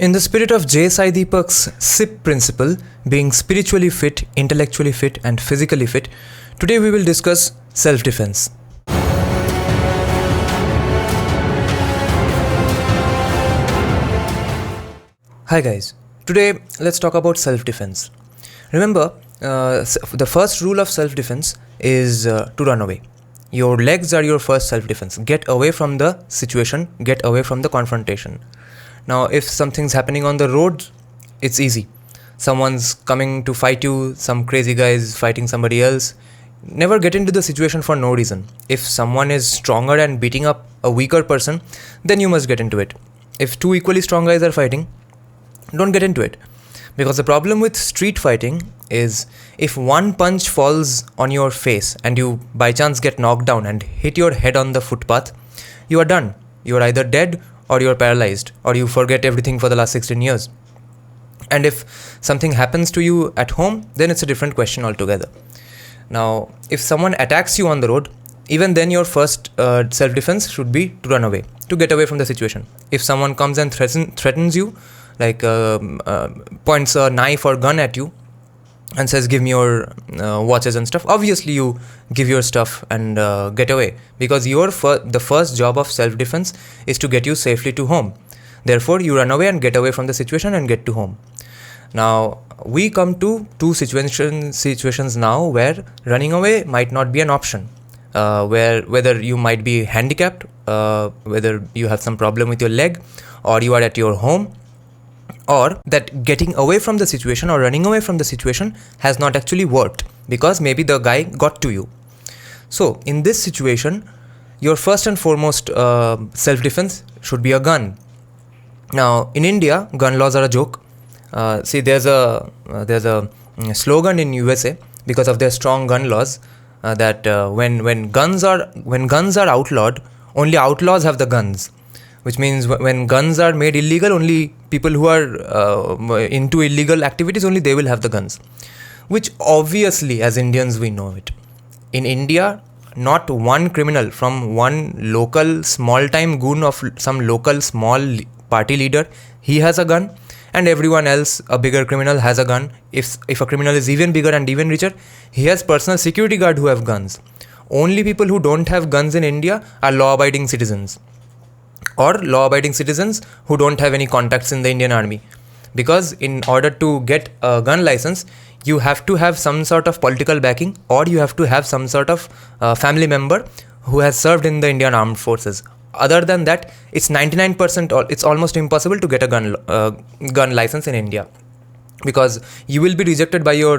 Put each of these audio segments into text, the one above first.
In the spirit of J. Sai Deepak's SIP principle, being spiritually fit, intellectually fit, and physically fit, today we will discuss self-defense. Hi guys, today let's talk about self-defense. Remember, the first rule of self-defense is to run away. Your legs are your first self-defense. Get away from the situation, get away from the confrontation. Now, if something's happening on the road, it's easy. Someone's coming to fight you, some crazy guy is fighting somebody else. Never get into the situation for no reason. If someone is stronger and beating up a weaker person, then you must get into it. If two equally strong guys are fighting, don't get into it. Because the problem with street fighting is if one punch falls on your face and you by chance get knocked down and hit your head on the footpath, you are done. You are either dead or you are paralyzed, or you forget everything for the last 16 years. And if something happens to you at home, then it's a different question altogether. Now, if someone attacks you on the road, even then your first self-defense should be to run away, to get away from the situation. If someone comes and threatens you, like points a knife or gun at you and says, give me your watches and stuff, obviously you give your stuff and get away, because the first job of self-defense is to get you safely to home. Therefore, you run away and get away from the situation and get to home. Now, we come to two situations now where running away might not be an option. Whether you might be handicapped, whether you have some problem with your leg, or you are at your home, or that getting away from the situation or running away from the situation has not actually worked because maybe the guy got to you. So in this situation, your first and foremost self-defense should be a gun. Now in India, gun laws are a joke. See, there's a slogan in USA because of their strong gun laws that when guns are outlawed, only outlaws have the guns. Which means when guns are made illegal, only people who are into illegal activities, only they will have the guns. Which obviously, as Indians, we know it. In India, not one criminal from one local small-time goon of some local small party leader, he has a gun, and everyone else, a bigger criminal, has a gun. If a criminal is even bigger and even richer, he has personal security guard who have guns. Only people who don't have guns in India are law-abiding citizens, or law-abiding citizens who don't have any contacts in the Indian army. Because in order to get a gun license, you have to have some sort of political backing, or you have to have some sort of family member who has served in the Indian armed forces. Other than that, it's 99% or it's almost impossible to get a gun license in India. Because you will be rejected by your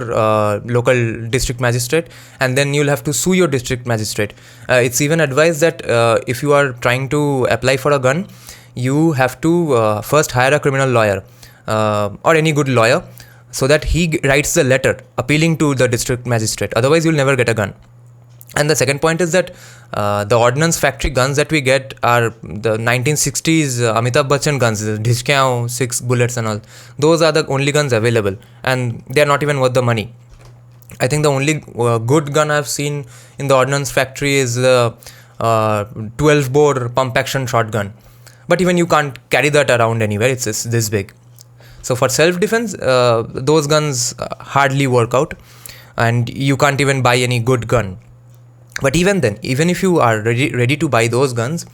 local district magistrate, and then you'll have to sue your district magistrate. It's even advised that if you are trying to apply for a gun, you have to first hire a criminal lawyer or any good lawyer, so that he writes the letter appealing to the district magistrate. Otherwise, you'll never get a gun. And the second point is that the ordnance factory guns that we get are the 1960s Amitabh Bachchan guns, Dhishkyao, 6 bullets and all. Those are the only guns available, and they are not even worth the money. I think the only good gun I've seen in the ordnance factory is the 12-bore pump-action shotgun. But even you can't carry that around anywhere, it's this big. So for self-defense, those guns hardly work out, and you can't even buy any good gun. But even then, even if you are ready to buy those guns,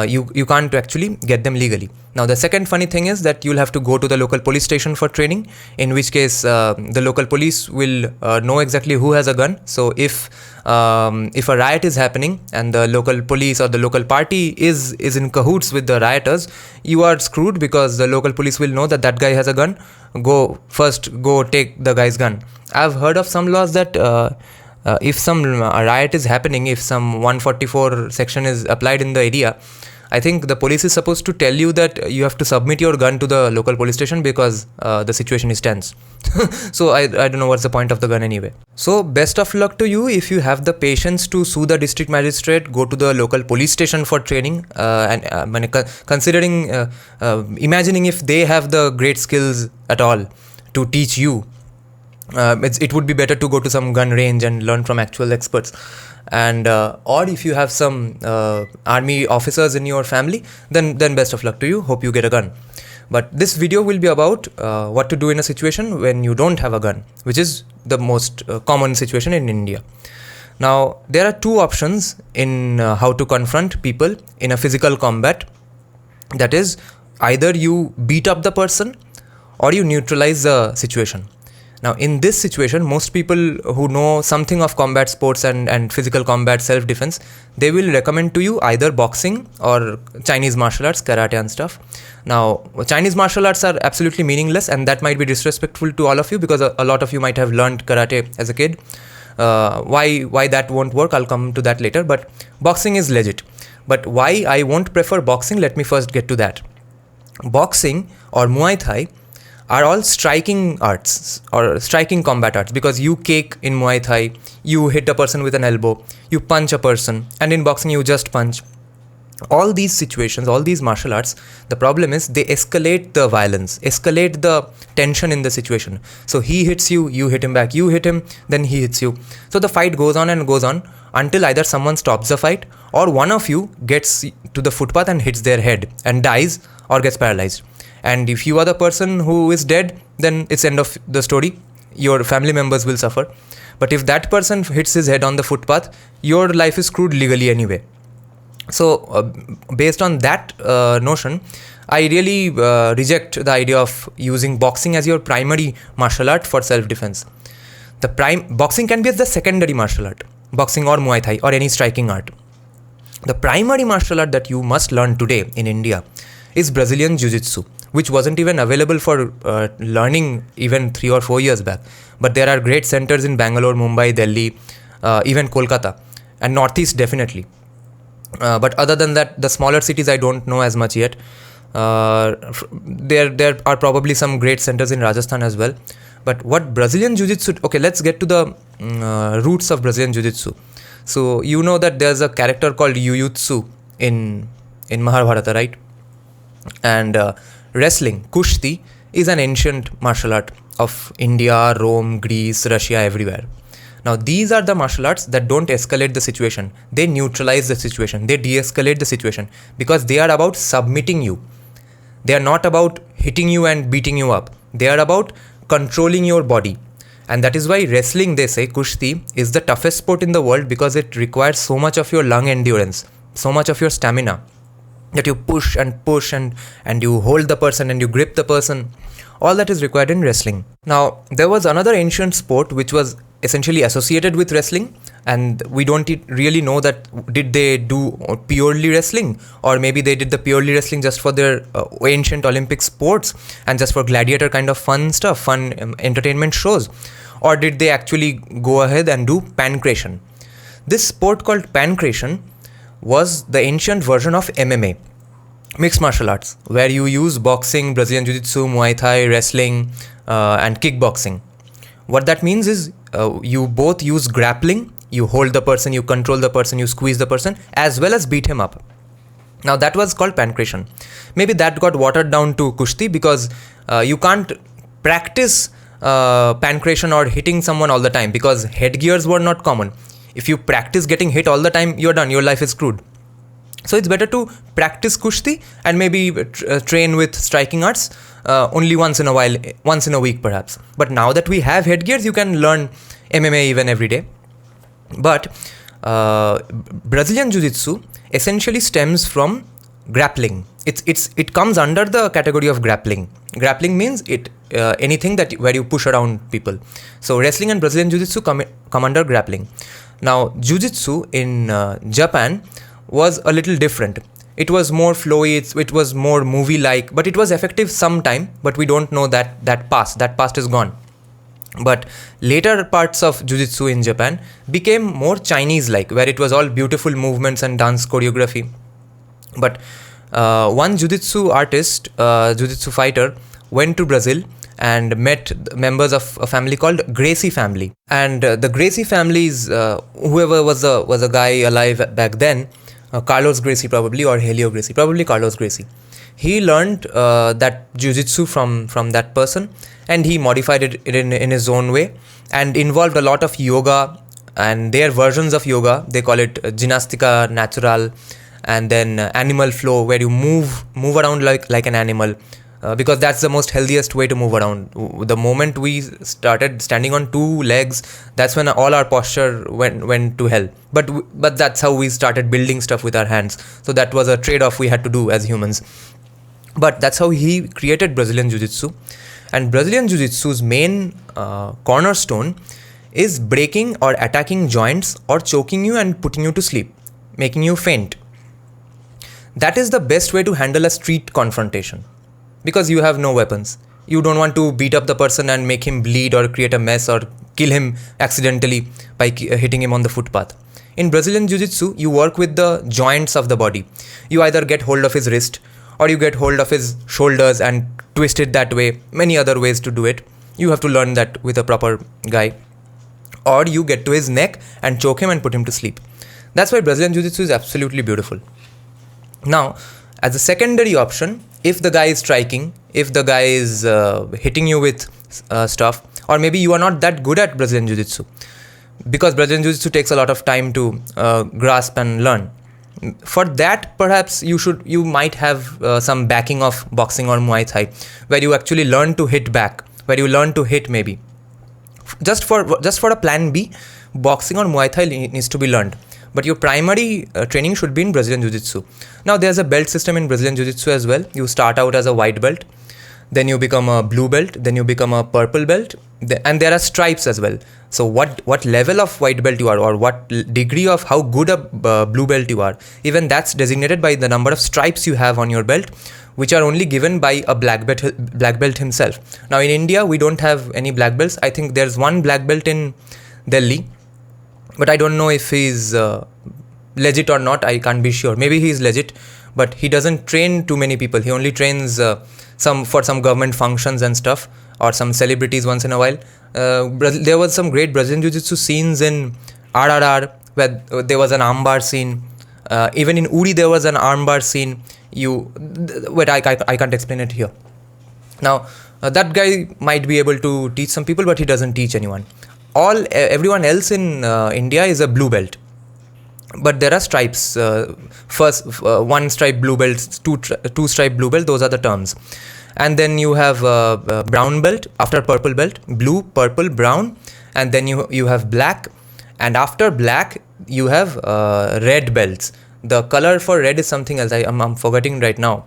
you can't actually get them legally. Now, the second funny thing is that you'll have to go to the local police station for training, in which case the local police will know exactly who has a gun. So if a riot is happening and the local police or the local party is in cahoots with the rioters, you are screwed, because the local police will know that guy has a gun. Go take the guy's gun. I've heard of some laws that if some riot is happening, if some 144 section is applied in the area, I think the police is supposed to tell you that you have to submit your gun to the local police station because the situation is tense. So I don't know what's the point of the gun anyway. So best of luck to you if you have the patience to sue the district magistrate, go to the local police station for training, considering, imagining if they have the great skills at all to teach you. It would be better to go to some gun range and learn from actual experts. And or if you have some army officers in your family, then best of luck to you. Hope you get a gun. But this video will be about what to do in a situation when you don't have a gun, which is the most common situation in India. Now, there are two options in how to confront people in a physical combat. That is, either you beat up the person or you neutralize the situation. Now, in this situation, most people who know something of combat sports and physical combat self-defense, they will recommend to you either boxing or Chinese martial arts, karate and stuff. Now, Chinese martial arts are absolutely meaningless, and that might be disrespectful to all of you because a lot of you might have learned karate as a kid. Why that won't work, I'll come to that later, but boxing is legit. But why I won't prefer boxing, let me first get to that. Boxing or Muay Thai are all striking arts or striking combat arts, because you kick in Muay Thai, you hit a person with an elbow, you punch a person, and in boxing you just punch. All these situations, all these martial arts, the problem is they escalate the violence, escalate the tension in the situation. So he hits you, you hit him back, you hit him, then he hits you. So the fight goes on and goes on until either someone stops the fight or one of you gets to the footpath and hits their head and dies or gets paralyzed. And if you are the person who is dead, then it's end of the story. Your family members will suffer. But if that person hits his head on the footpath, your life is screwed legally anyway. So based on that notion, I really reject the idea of using boxing as your primary martial art for self-defense. Boxing can be as the secondary martial art, boxing or Muay Thai or any striking art. The primary martial art that you must learn today in India is Brazilian Jiu-Jitsu, which wasn't even available for learning even 3 or 4 years back. But there are great centers in Bangalore, Mumbai, Delhi, even Kolkata, and Northeast definitely. But other than that, the smaller cities I don't know as much yet. There are probably some great centers in Rajasthan as well. But what Brazilian Jiu-Jitsu... Okay, let's get to the roots of Brazilian Jiu-Jitsu. So you know that there's a character called Jujutsu in Mahabharata, right? And wrestling, Kushti, is an ancient martial art of India, Rome, Greece, Russia, everywhere. Now, these are the martial arts that don't escalate the situation. They neutralize the situation. They de-escalate the situation because they are about submitting you. They are not about hitting you and beating you up. They are about controlling your body. And that is why wrestling, they say, Kushti, is the toughest sport in the world because it requires so much of your lung endurance, so much of your stamina, that you push and you hold the person and you grip the person. All that is required in wrestling. Now, there was another ancient sport which was essentially associated with wrestling, and we don't really know that did they do purely wrestling, or maybe they did the purely wrestling just for their ancient Olympic sports and just for gladiator kind of fun stuff, fun entertainment shows, or did they actually go ahead and do pancration. This sport called pancration was the ancient version of MMA, mixed martial arts, where you use boxing, Brazilian Jiu-Jitsu, Muay Thai, wrestling, and kickboxing. What that means is you both use grappling, you hold the person, you control the person, you squeeze the person, as well as beat him up. Now that was called pancration. Maybe that got watered down to Kushti because you can't practice pancration or hitting someone all the time because headgears were not common. If you practice getting hit all the time, you're done, your life is screwed. So it's better to practice Kushti and maybe train with striking arts only once in a while, once in a week perhaps. But now that we have headgears, you can learn MMA even every day. But Brazilian Jiu-Jitsu essentially stems from grappling. It comes under the category of grappling. Grappling means anything that where you push around people. So wrestling and Brazilian Jiu-Jitsu come under grappling. Now Jiu-Jitsu in Japan was a little different. It was more flowy, it was more movie-like, but it was effective sometime, but we don't know that past is gone. But later parts of Jiu-Jitsu in Japan became more Chinese-like, where it was all beautiful movements and dance choreography. But one Jiu-Jitsu artist, Jiu-Jitsu fighter, went to Brazil and met members of a family called Gracie family. And the Gracie families, whoever was a guy alive back then, Carlos Gracie probably, or Helio Gracie, probably Carlos Gracie. He learned that Jiu-Jitsu from that person, and he modified it in his own way and involved a lot of yoga and their versions of yoga. They call it Ginástica Natural, and then animal flow, where you move around like an animal, because that's the most healthiest way to move around. The moment we started standing on two legs, that's when all our posture went to hell. But that's how we started building stuff with our hands. So that was a trade-off we had to do as humans. But that's how he created Brazilian Jiu-Jitsu. And Brazilian Jiu-Jitsu's main cornerstone is breaking or attacking joints or choking you and putting you to sleep, making you faint. That is the best way to handle a street confrontation, because you have no weapons. You don't want to beat up the person and make him bleed or create a mess or kill him accidentally by hitting him on the footpath. In Brazilian Jiu-Jitsu, you work with the joints of the body. You either get hold of his wrist or you get hold of his shoulders and twist it that way. Many other ways to do it. You have to learn that with a proper guy. Or you get to his neck and choke him and put him to sleep. That's why Brazilian Jiu-Jitsu is absolutely beautiful. Now, as a secondary option, if the guy is striking, if the guy is hitting you with stuff, or maybe you are not that good at Brazilian Jiu-Jitsu, because Brazilian Jiu-Jitsu takes a lot of time to grasp and learn. For that, perhaps you might have some backing of boxing or Muay Thai, where you actually learn to hit back, where you learn to hit maybe. Just for a plan B, boxing or Muay Thai needs to be learned. But your primary training should be in Brazilian Jiu-Jitsu. Now, there's a belt system in Brazilian Jiu-Jitsu as well. You start out as a white belt, then you become a blue belt, then you become a purple belt, and there are stripes as well. So what level of white belt you are, or what degree of how good a blue belt you are, even that's designated by the number of stripes you have on your belt, which are only given by a black belt himself. Now, in India, we don't have any black belts. I think there's one black belt in Delhi, but I don't know if he's legit or not. I can't be sure. Maybe he's legit, but he doesn't train too many people. He only trains for some government functions and stuff, or some celebrities once in a while. There was some great Brazilian Jiu-Jitsu scenes in RRR, where there was an armbar scene. Even in Uri, there was an armbar scene. I can't explain it here. Now, that guy might be able to teach some people, but he doesn't teach anyone. Everyone else in India is a blue belt, but there are stripes. One stripe blue belt, two stripe blue belt. Those are the terms. And then you have brown belt after purple belt, blue, purple, brown, and then you have black, and after black you have red belts. The color for red is something else. I'm forgetting right now,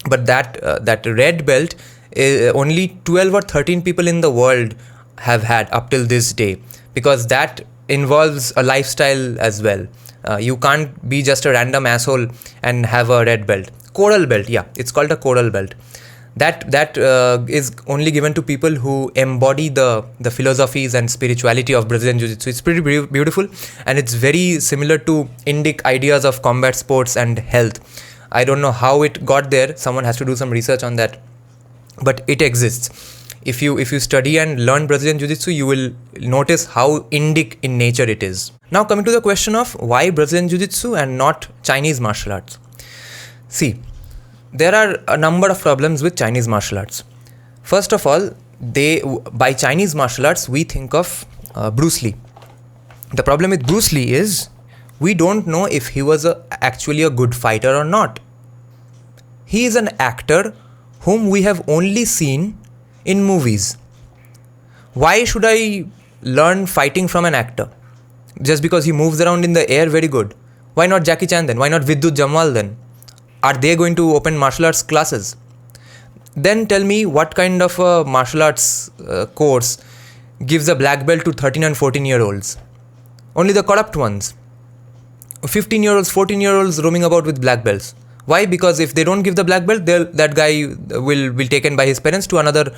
but that red belt is only 12 or 13 people in the world have had up till this day, because that involves a lifestyle as well. You can't be just a random asshole and have a red belt. Coral belt, yeah, it's called a coral belt. That is only given to people who embody the philosophies and spirituality of Brazilian Jiu-Jitsu. It's pretty beautiful, and it's very similar to Indic ideas of combat sports and health. I don't know how it got there. Someone has to do some research on that, but it exists. If you study and learn Brazilian Jiu-Jitsu, you will notice how Indic in nature it is. Now, coming to the question of why Brazilian Jiu-Jitsu and not Chinese martial arts. See, there are a number of problems with Chinese martial arts. First of all, by Chinese martial arts, we think of Bruce Lee. The problem with Bruce Lee is we don't know if he was actually a good fighter or not. He is an actor whom we have only seen in movies. Why should I learn fighting from an actor? Just because he moves around in the air very good. Why not Jackie Chan then? Why not Vidyut Jamwal then? Are they going to open martial arts classes? Then tell me what kind of a martial arts course gives a black belt to 13 and 14-year-olds? Only the corrupt ones. 15-year-olds, 14-year-olds roaming about with black belts. Why? Because if they don't give the black belt, that guy will be taken by his parents to another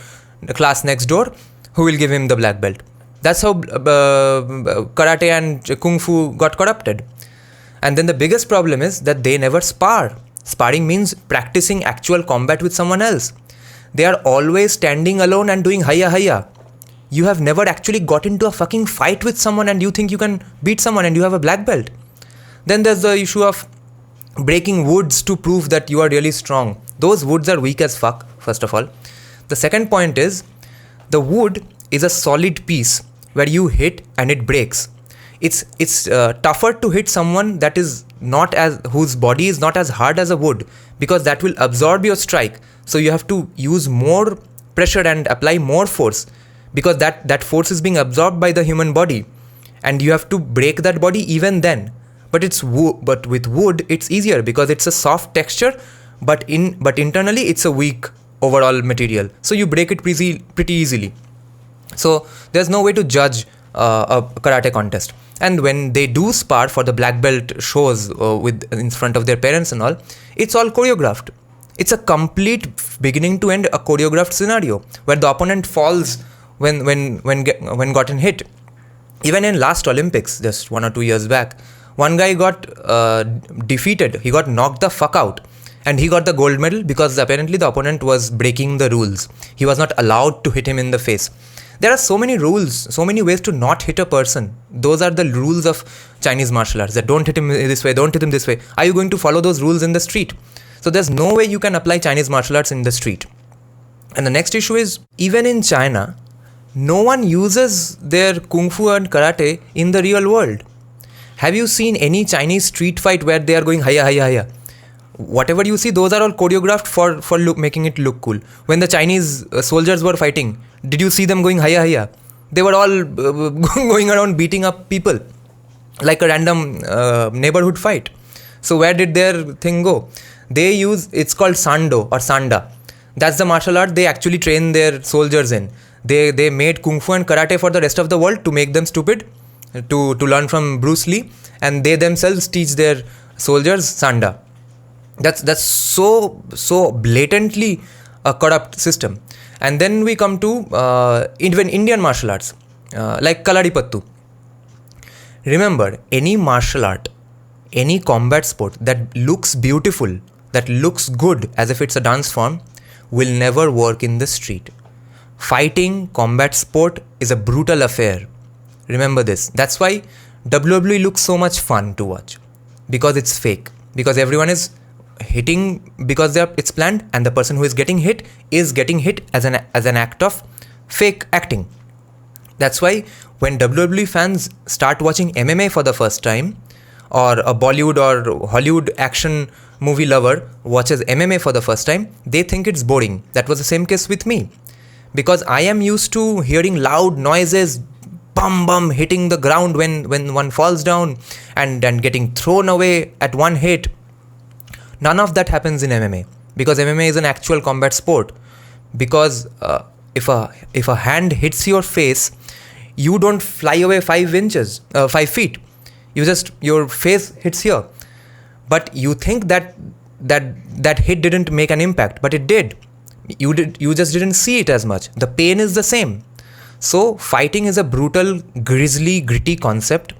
class next door who will give him the black belt. That's how karate and kung fu got corrupted. And then the biggest problem is that they never spar. Sparring means practicing actual combat with someone else. They are always standing alone and doing hiya. You have never actually got into a fucking fight with someone and you think you can beat someone and you have a black belt. Then there's the issue of breaking woods to prove that you are really strong. Those woods are weak as fuck, first of all. The second point is, the wood is a solid piece where you hit and it breaks. It's tougher to hit someone whose body is not as hard as a wood, because that will absorb your strike. So you have to use more pressure and apply more force, because that force is being absorbed by the human body, and you have to break that body even then. But but with wood it's easier because it's a soft texture, but internally it's a weak overall material, so you break it pretty easily. So there's no way to judge a karate contest. And when they do spar for the black belt shows in front of their parents and all, it's all choreographed. It's a complete beginning to end a choreographed scenario where the opponent falls when gotten hit. Even in last Olympics, just 1 or 2 years back, one guy got defeated. He got knocked the fuck out, and he got the gold medal because apparently the opponent was breaking the rules. He was not allowed to hit him in the face. There are so many rules, so many ways to not hit a person. Those are the rules of Chinese martial arts, that don't hit him this way, don't hit him this way. Are you going to follow those rules in the street? So there's no way you can apply Chinese martial arts in the street. And the next issue is, even in China, no one uses their kung fu and karate in the real world. Have you seen any Chinese street fight where they are going hiya hiya hiya? Whatever you see, those are all choreographed for making it look cool. When the Chinese soldiers were fighting, did you see them going hiya hiya? They were all going around beating up people like a random neighborhood fight. So where did their thing go? It's called sando or sanda. That's the martial art they actually train their soldiers in. They made kung fu and karate for the rest of the world to make them stupid, to learn from Bruce Lee, and they themselves teach their soldiers sanda. That's so blatantly a corrupt system. And then we come to even Indian martial arts, like Kalaripattu. Remember, any martial art, any combat sport that looks beautiful, that looks good as if it's a dance form, will never work in the street. Fighting, combat sport is a brutal affair. Remember this. That's why WWE looks so much fun to watch, because it's fake. Because everyone is hitting because it's planned, and the person who is getting hit as an act of fake acting. That's why when WWE fans start watching MMA for the first time, or a Bollywood or Hollywood action movie lover watches MMA for the first time, they think it's boring. That was the same case with me, because I am used to hearing loud noises, bum hitting the ground when one falls down, and getting thrown away at one hit. None of that happens in MMA, because MMA is an actual combat sport. Because if a hand hits your face, you don't fly away 5 feet. Your face hits here. But you think that hit didn't make an impact, but it did. You just didn't see it as much. The pain is the same. So fighting is a brutal, grisly, gritty concept.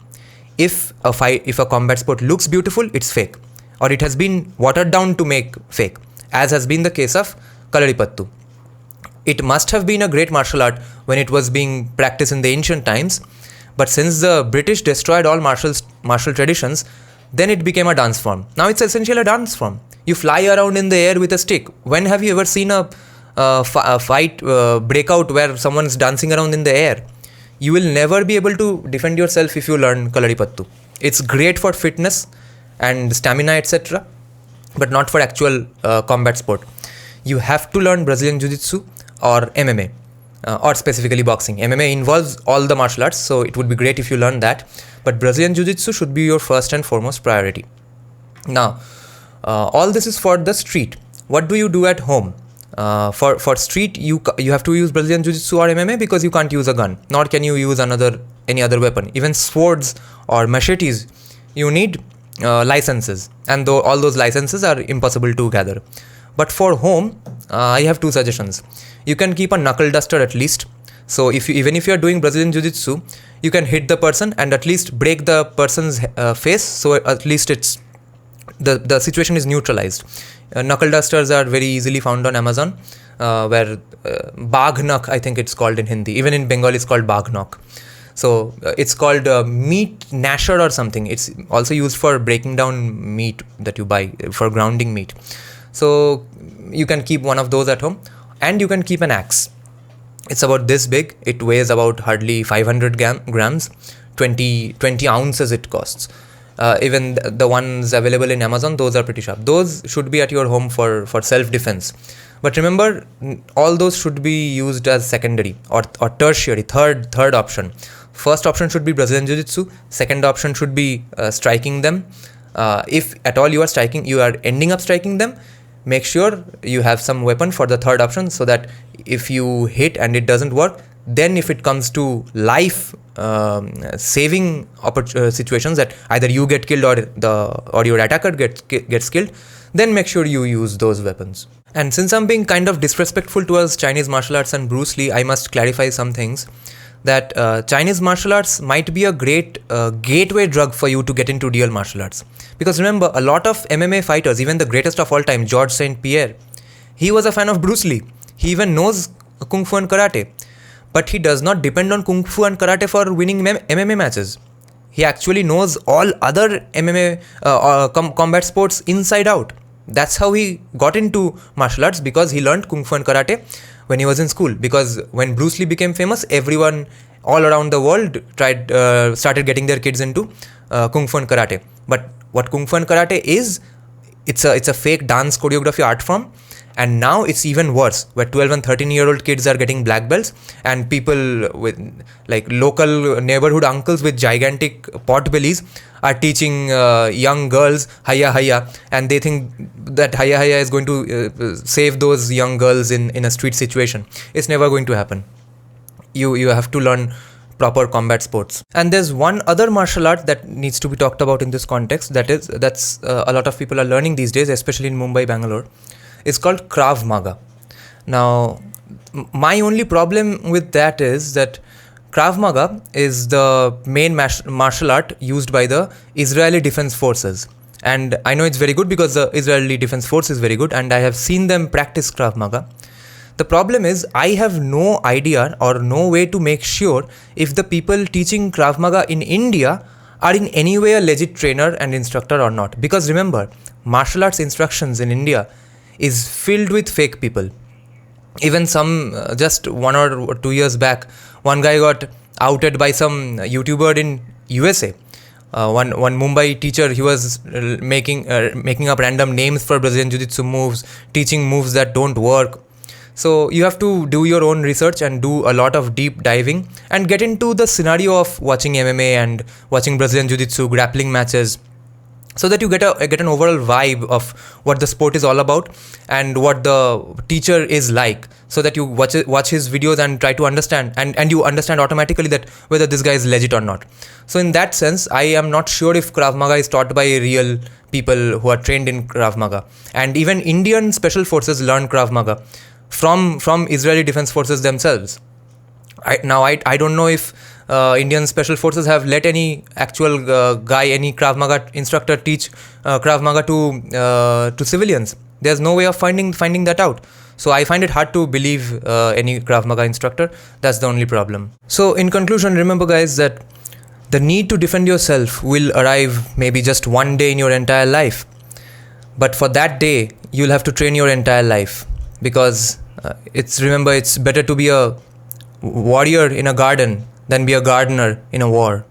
If a combat sport looks beautiful, it's fake, or it has been watered down to make fake, as has been the case of Kalaripattu. It must have been a great martial art when it was being practiced in the ancient times, but since the British destroyed all martial traditions, then it became a dance form. Now it's essentially a dance form. You fly around in the air with a stick. When have you ever seen a fight breakout where someone's dancing around in the air? You will never be able to defend yourself if you learn Kalaripattu. It's great for fitness and stamina, etc., but not for actual combat sport. You have to learn Brazilian Jiu-Jitsu or MMA, or specifically boxing. MMA involves all the martial arts, so it would be great if you learn that. But Brazilian Jiu-Jitsu should be your first and foremost priority. Now, all this is for the street. What do you do at home? For street, you have to use Brazilian Jiu-Jitsu or MMA because you can't use a gun, nor can you use any other weapon. Even swords or machetes, you need licenses, and all those licenses are impossible to gather. But for home, I have 2 suggestions. You can keep a knuckle duster at least. So even if you are doing Brazilian Jiu-Jitsu, you can hit the person and at least break the person's face. So at least it's the situation is neutralized. Knuckle dusters are very easily found on Amazon, where Bagh Nak, I think it's called in Hindi. Even in Bengal, it's called Bagh Nak. So it's called meat gnasher or something. It's also used for breaking down meat that you buy, for grounding meat. So you can keep one of those at home, and you can keep an axe. It's about this big. It weighs about hardly 500 grams, 20 ounces it costs. Even the ones available in Amazon, those are pretty sharp. Those should be at your home for self-defense. But remember, all those should be used as secondary or tertiary, third option. First option should be Brazilian Jiu-Jitsu. Second option should be striking them. If at all you are ending up striking them, make sure you have some weapon for the third option, so that if you hit and it doesn't work, then if it comes to life saving situations that either you get killed or your attacker gets killed, then make sure you use those weapons. And since I'm being kind of disrespectful towards Chinese martial arts and Bruce Lee, I must clarify some things. That Chinese martial arts might be a great gateway drug for you to get into real martial arts. Because remember, a lot of MMA fighters, even the greatest of all time, George St. Pierre, he was a fan of Bruce Lee. He even knows Kung Fu and Karate. But he does not depend on Kung Fu and Karate for winning MMA matches. He actually knows all other MMA combat sports inside out. That's how he got into martial arts, because he learned Kung Fu and Karate when he was in school. Because when Bruce Lee became famous, everyone all around the world started getting their kids into Kung Fu and Karate. But what Kung Fu and Karate is, it's a fake dance choreography art form. And now it's even worse, where 12 and 13-year-old kids are getting black belts, and people with like local neighborhood uncles with gigantic pot bellies are teaching young girls Hayya Hayya, and they think that Hayya Hayya is going to save those young girls in a street situation. It's never going to happen. You have to learn proper combat sports. And there's one other martial art that needs to be talked about in this context, that's a lot of people are learning these days, especially in Mumbai, Bangalore. It's called Krav Maga. Now, my only problem with that is that Krav Maga is the main martial art used by the Israeli Defense Forces. And I know it's very good because the Israeli Defense Force is very good, and I have seen them practice Krav Maga. The problem is, I have no idea or no way to make sure if the people teaching Krav Maga in India are in any way a legit trainer and instructor or not. Because remember, martial arts instructions in India is filled with fake people. Even just 1 or 2 years back, one guy got outed by some YouTuber in USA. One Mumbai teacher, he was making up random names for Brazilian Jiu-Jitsu moves, teaching moves that don't work. So you have to do your own research and do a lot of deep diving and get into the scenario of watching MMA and watching Brazilian Jiu-Jitsu grappling matches, so that you get an overall vibe of what the sport is all about and what the teacher is like, so that you watch his videos and try to understand, and you understand automatically that whether this guy is legit or not. So in that sense, I am not sure if Krav Maga is taught by real people who are trained in Krav Maga. And even Indian special forces learn Krav Maga from Israeli Defense Forces themselves. I don't know if Indian Special Forces have let any actual any Krav Maga instructor teach Krav Maga to civilians. There's no way of finding that out. So I find it hard to believe any Krav Maga instructor. That's the only problem. So in conclusion, remember guys, that the need to defend yourself will arrive maybe just one day in your entire life. But for that day, you'll have to train your entire life. Because it's better to be a warrior in a garden than be a gardener in a war.